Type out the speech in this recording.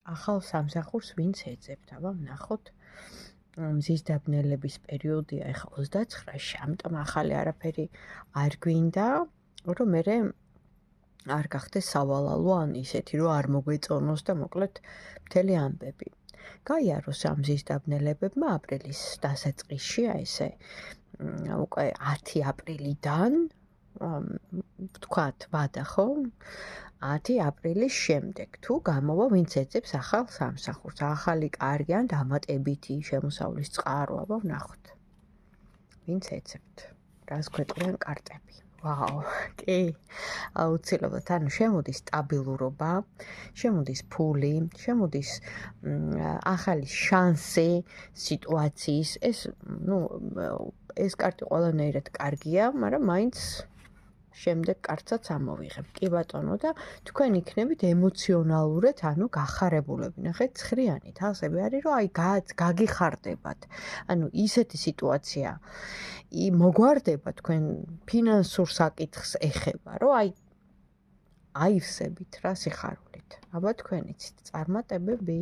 ახალ სამსახურს ვინც ეძებთ, აბა ვნახოთ. მზის დაბნელების პერიოდია ეხლა 29-ში, ამიტომ ახალი არაფერი არ გვინდა, რომ მერე არ გახდეს სავალალო, ან ისეთი, რომ არ მოგვეწონოს და მოკლედ მთელი ამბები. გაიაროს ამ მზის დაბნელებებმა აპრილის დასაწყისში, ესე უკვე 10 აპრილიდან ვთქვათ ვადა, ხო? 10 აპრილის შემდეგ თუ გამოვა ვინც ეძებს ახალ სამსახურს, ახალი კარგი ან დამატებითი შემოსავლის წყარო, აბა ვნახოთ. ვინც ეძებთ, რას გვეტყვიან კარტები. ვაუ, კი, აუცილებლად, ანუ შემოდის სტაბილურობა, შემოდის ფული, შემოდის ახალი შანსი სიტუაციის, ეს კარტი ყველანაირად კარგია, მაგრამ მაინც შემდეგ კარტსაც ამოვიღებ. კი ბატონო და თქვენ იქნებით ემოციონალურად, ანუ გახარებულები. ნახეთ, ცხრიანით ასები არის, რომ აი გაგიხარდებათ. ანუ ისეთი სიტუაცია მოგვარდება თქვენ ფინანსურ საკითხს ეხება, რომ აი აივსებით რა სიხარულით. აბა თქვენ იცით წარმატებები.